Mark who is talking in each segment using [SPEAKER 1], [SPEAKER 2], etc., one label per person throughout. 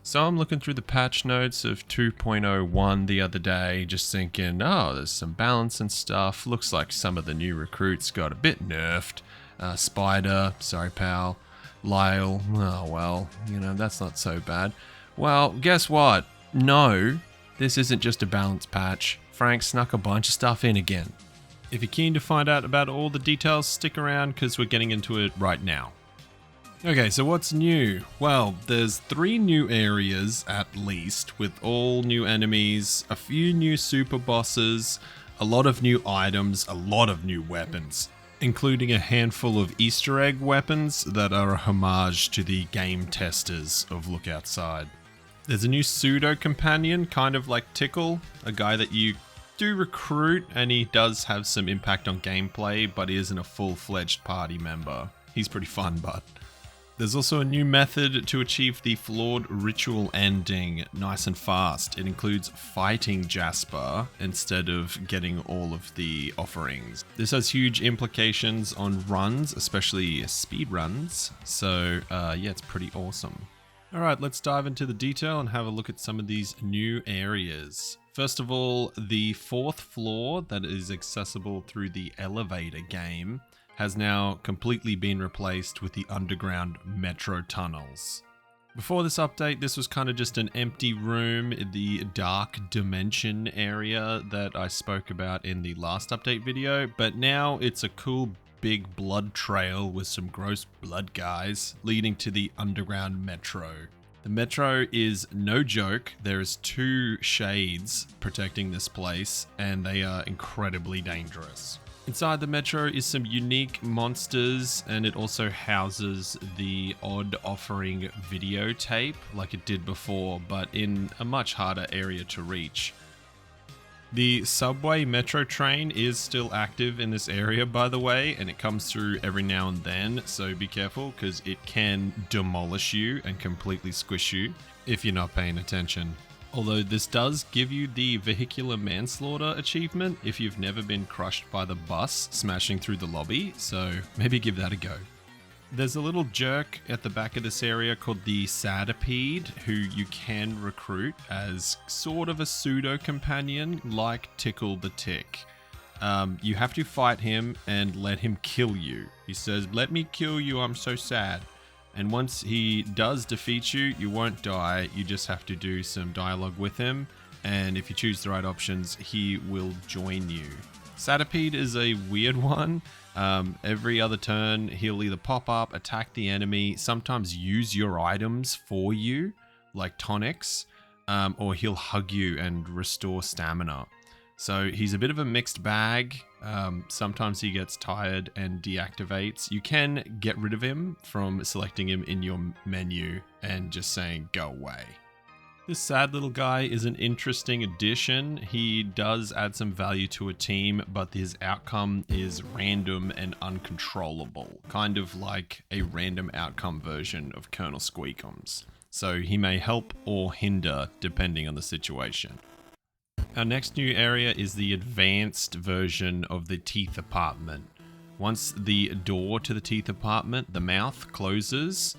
[SPEAKER 1] So I'm looking through the patch notes of 2.01 the other day, just thinking, oh, there's some balance and stuff. Looks like some of the new recruits got a bit nerfed. Spider, sorry pal. Lyle, oh well, that's not so bad. Well, guess what? No, this isn't just a balance patch. Frank snuck a bunch of stuff in again. If you're keen to find out about all the details, stick around because we're getting into it right now. Okay, so what's new? Well, there's 3 new areas at least, with all new enemies, a few new super bosses, a lot of new items, a lot of new weapons, including a handful of Easter egg weapons that are a homage to the game testers of Look Outside. There's a new pseudo companion, kind of like Tickle, a guy that you do recruit, and he does have some impact on gameplay, but he isn't a full-fledged party member. He's pretty fun, but... There's also a new method to achieve the Flawed ritual ending nice and fast. It includes fighting Jasper instead of getting all of the offerings. This has huge implications on runs, especially speed runs. So yeah, it's pretty awesome. All right, let's dive into the detail and have a look at some of these new areas. First of all, the 4th floor that is accessible through the elevator game has now completely been replaced with the underground metro tunnels. Before this update, this was kind of just an empty room in the dark dimension area that I spoke about in the last update video, but now it's a cool big blood trail with some gross blood guys leading to the underground metro. The metro is no joke. There's 2 shades protecting this place, and they are incredibly dangerous. Inside the metro is some unique monsters, and it also houses the odd offering videotape like it did before, but in a much harder area to reach. The subway metro train is still active in this area, by the way, and it comes through every now and then, so be careful because it can demolish you and completely squish you if you're not paying attention. Although this does give you the vehicular manslaughter achievement if you've never been crushed by the bus smashing through the lobby, so maybe give that a go. There's a little jerk at the back of this area called the Sadipede, who you can recruit as sort of a pseudo companion like Tickle the Tick. You have to fight him and let him kill you. He says, "Let me kill you, I'm so sad." And once he does defeat you, you won't die. You just have to do some dialogue with him. And if you choose the right options, he will join you. Sadipede is a weird one. Every other turn, he'll either pop up, attack the enemy, sometimes use your items for you, like tonics, or he'll hug you and restore stamina. So he's a bit of a mixed bag. Sometimes he gets tired and deactivates. You can get rid of him from selecting him in your menu and just saying go away. This sad little guy is an interesting addition. He does add some value to a team, but his outcome is random and uncontrollable, kind of like a random outcome version of Colonel Squeakums. So he may help or hinder depending on the situation. Our next new area is the advanced version of the teeth apartment. Once the door to the teeth apartment, the mouth, closes,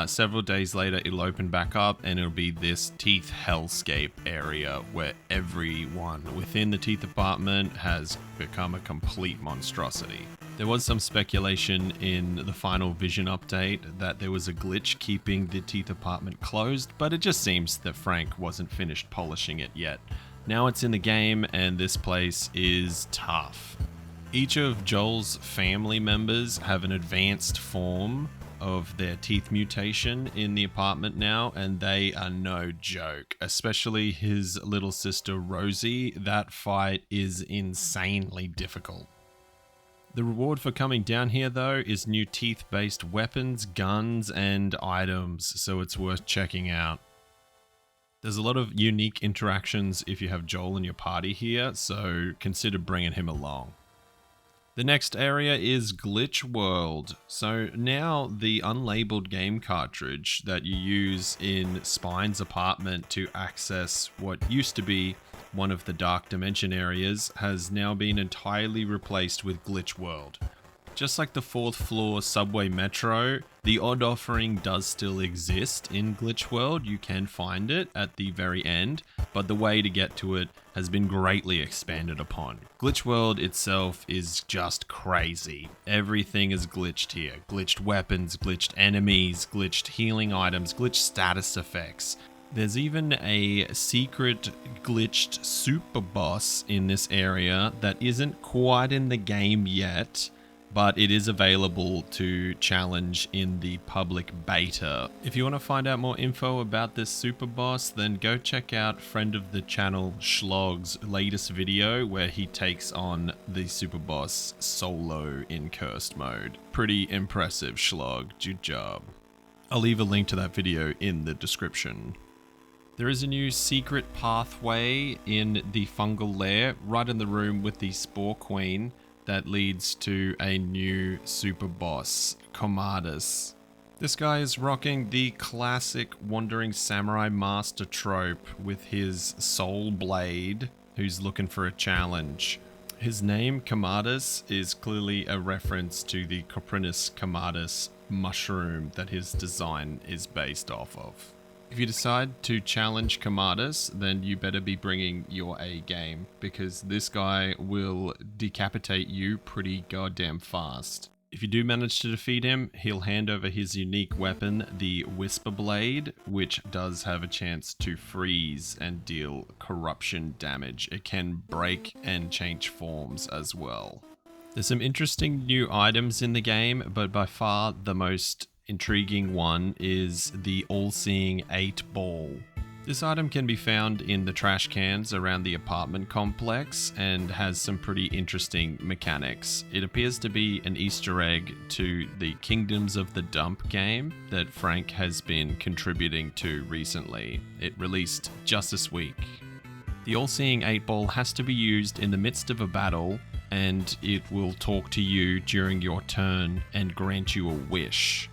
[SPEAKER 1] several days later it'll open back up and it'll be this teeth hellscape area where everyone within the teeth apartment has become a complete monstrosity. There was some speculation in the final vision update that there was a glitch keeping the teeth apartment closed, but it just seems that Frank wasn't finished polishing it yet. Now it's in the game and this place is tough. Each of Joel's family members have an advanced form of their teeth mutation in the apartment now, and they are no joke, especially his little sister Rosie. That fight is insanely difficult. The reward for coming down here though is new teeth-based weapons, guns, and items, so it's worth checking out. There's a lot of unique interactions if you have Joel in your party here, so consider bringing him along. The next area is Glitch World. So now the unlabeled game cartridge that you use in Spine's apartment to access what used to be one of the Dark Dimension areas has now been entirely replaced with Glitch World. Just like the 4th floor subway metro, the odd offering does still exist in Glitch World. You can find it at the very end, but the way to get to it has been greatly expanded upon. Glitch World itself is just crazy. Everything is glitched here. Glitched weapons, glitched enemies, glitched healing items, glitched status effects. There's even a secret glitched super boss in this area that isn't quite in the game yet, but it is available to challenge in the public beta. If you want to find out more info about this super boss, then go check out friend of the channel Schlog's latest video where he takes on the super boss solo in cursed mode. Pretty impressive, Schlog. Good job. I'll leave a link to that video in the description. There is a new secret pathway in the fungal lair right in the room with the Spore Queen that leads to a new super boss, Komadus. This guy is rocking the classic Wandering Samurai Master trope with his soul blade, who's looking for a challenge. His name, Komadus, is clearly a reference to the Coprinus Komadus mushroom that his design is based off of. If you decide to challenge Komadus, then you better be bringing your A game, because this guy will decapitate you pretty goddamn fast. If you do manage to defeat him, he'll hand over his unique weapon, the Whisper Blade, which does have a chance to freeze and deal corruption damage. It can break and change forms as well. There's some interesting new items in the game, but by far the most intriguing one is the all-seeing 8-ball. This item can be found in the trash cans around the apartment complex and has some pretty interesting mechanics. It appears to be an Easter egg to the Kingdoms of the Dump game that Frank has been contributing to recently. It released just this week. The all-seeing 8-ball has to be used in the midst of a battle, and it will talk to you during your turn and grant you a wish.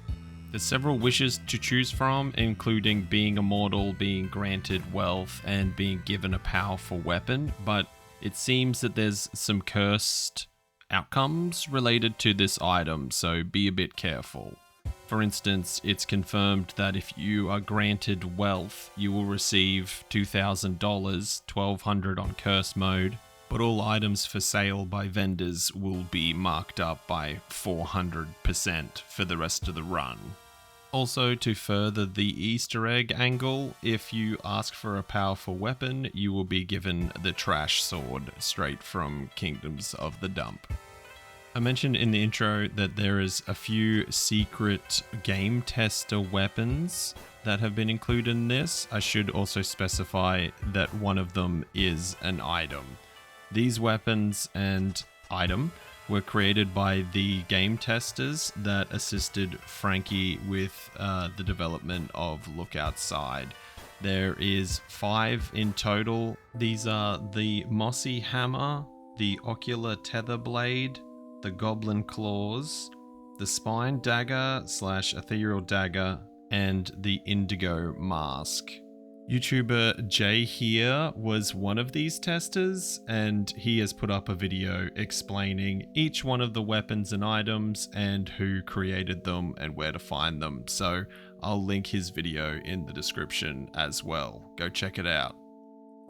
[SPEAKER 1] There's several wishes to choose from, including being immortal, being granted wealth, and being given a powerful weapon, but it seems that there's some cursed outcomes related to this item, so be a bit careful. For instance, it's confirmed that if you are granted wealth, you will receive $2,000, $1,200 on curse mode, but all items for sale by vendors will be marked up by 400% for the rest of the run. Also, to further the Easter egg angle, if you ask for a powerful weapon, you will be given the trash sword straight from Kingdoms of the Dump. I mentioned in the intro that there is a few secret game tester weapons that have been included in this. I should also specify that one of them is an item. These weapons and item were created by the game testers that assisted Frankie with the development of Look Outside. There is 5 in total. These are the Mossy Hammer, the Ocular Tether Blade, the Goblin Claws, the Spine Dagger / Ethereal Dagger, and the Indigo Mask. YouTuber Jaeehere was one of these testers, and he has put up a video explaining each one of the weapons and items and who created them and where to find them. So I'll link his video in the description as well. Go check it out.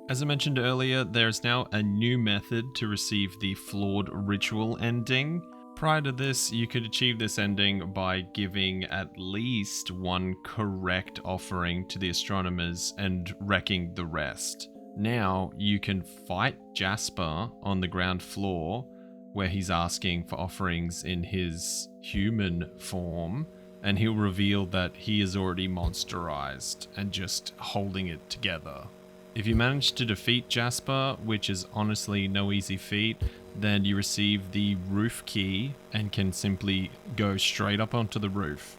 [SPEAKER 1] As I mentioned earlier, there is now a new method to receive the Flawed ritual ending. Prior to this, you could achieve this ending by giving at least one correct offering to the astronomers and wrecking the rest. Now, you can fight Jasper on the ground floor, where he's asking for offerings in his human form, and he'll reveal that he is already monsterized and just holding it together. If you manage to defeat Jasper, which is honestly no easy feat, then you receive the roof key and can simply go straight up onto the roof.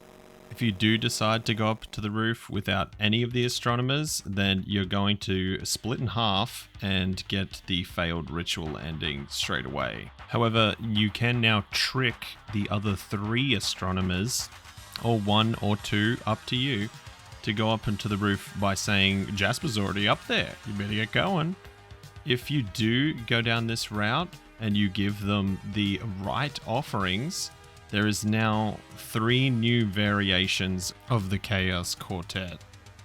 [SPEAKER 1] If you do decide to go up to the roof without any of the astronomers, then you're going to split in half and get the failed ritual ending straight away. However, you can now trick the other 3 astronomers, or 1 or 2, up to you, to go up into the roof by saying, Jasper's already up there, you better get going. If you do go down this route and you give them the right offerings, There is now 3 new variations of the Chaos Quartet.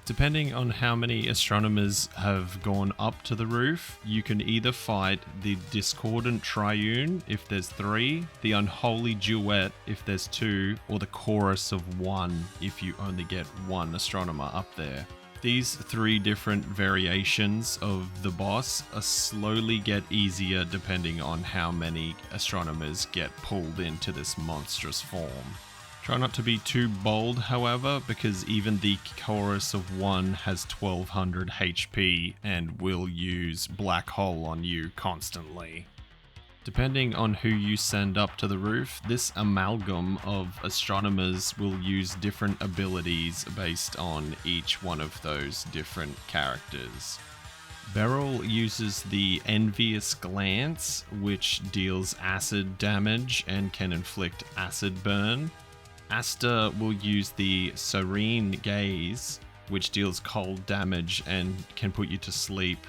[SPEAKER 1] Depending on how many astronomers have gone up to the roof, you can either fight the Discordant Triune if there's 3, the Unholy Duet if there's 2, or the Chorus of 1 if you only get 1 astronomer up there. These 3 different variations of the boss slowly get easier depending on how many astronomers get pulled into this monstrous form. Try not to be too bold, however, because even the Chorus of 1 has 1200 HP and will use Black Hole on you constantly. Depending on who you send up to the roof, this amalgam of astronomers will use different abilities based on each one of those different characters. Beryl uses the Envious Glance, which deals acid damage and can inflict acid burn. Asta will use the Serene Gaze, which deals cold damage and can put you to sleep.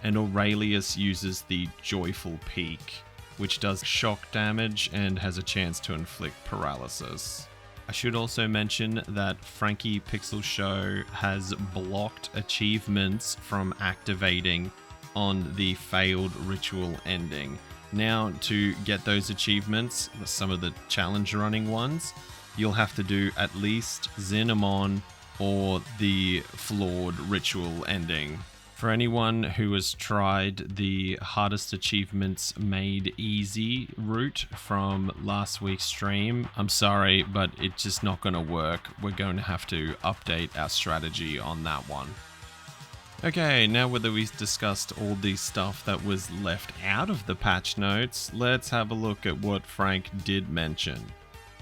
[SPEAKER 1] And Aurelius uses the Joyful Peak, which does shock damage and has a chance to inflict paralysis. I should also mention that Frankie Pixel Show has blocked achievements from activating on the failed ritual ending. Now, to get those achievements, some of the challenge running ones, you'll have to do at least Xenomon or the Flawed ritual ending. For anyone who has tried the hardest achievements made easy route from last week's stream, I'm sorry, but it's just not going to work. We're going to have to update our strategy on that one. Okay, now that we've discussed all the stuff that was left out of the patch notes, let's have a look at what Frank did mention.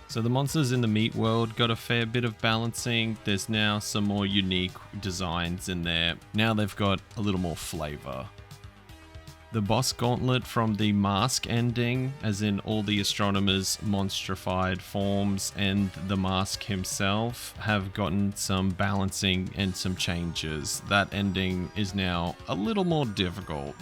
[SPEAKER 1] So the monsters in the meat world got a fair bit of balancing. There's now some more unique designs in there. Now they've got a little more flavor. The boss gauntlet from the mask ending, as in all the astronomers' monstrified forms and the mask himself, have gotten some balancing and some changes. That ending is now a little more difficult.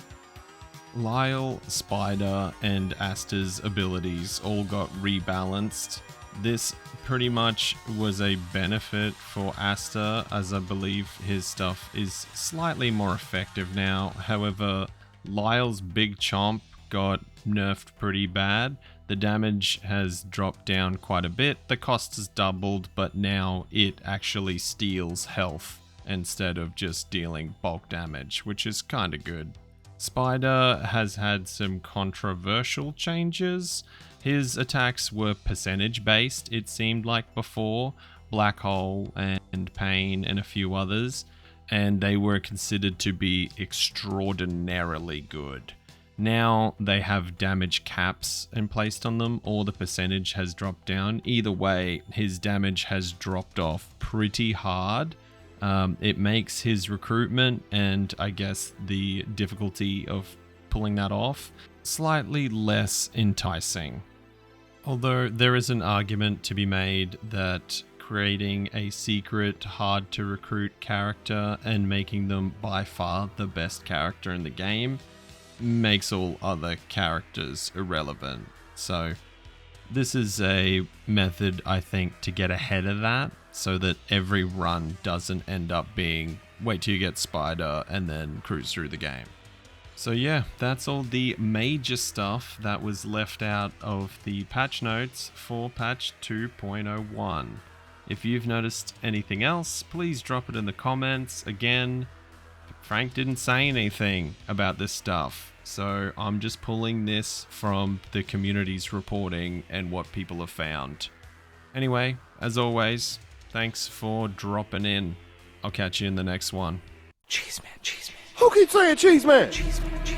[SPEAKER 1] Lyle, Spider, and Asta's abilities all got rebalanced. This pretty much was a benefit for Asta, as I believe his stuff is slightly more effective now. However, Lyle's Big Chomp got nerfed pretty bad. The damage has dropped down quite a bit. The cost has doubled, but now it actually steals health instead of just dealing bulk damage, which is kind of good. Spider has had some controversial changes. His attacks were percentage based, it seemed like before, Black Hole and Pain and a few others, and they were considered to be extraordinarily good. Now they have damage caps placed on them, or the percentage has dropped down. Either way, his damage has dropped off pretty hard. It makes his recruitment and I guess the difficulty of pulling that off slightly less enticing. Although there is an argument to be made that creating a secret, hard to recruit character and making them by far the best character in the game makes all other characters irrelevant. So this is a method, I think, to get ahead of that so that every run doesn't end up being wait till you get Spider and then cruise through the game. So yeah, that's all the major stuff that was left out of the patch notes for patch 2.01. If you've noticed anything else, please drop it in the comments. Again, Frank didn't say anything about this stuff, so I'm just pulling this from the community's reporting and what people have found. Anyway, as always, thanks for dropping in. I'll catch you in the next one.
[SPEAKER 2] Cheese man, cheese man.
[SPEAKER 3] Who keeps saying cheese man?
[SPEAKER 2] Cheese man, cheese man.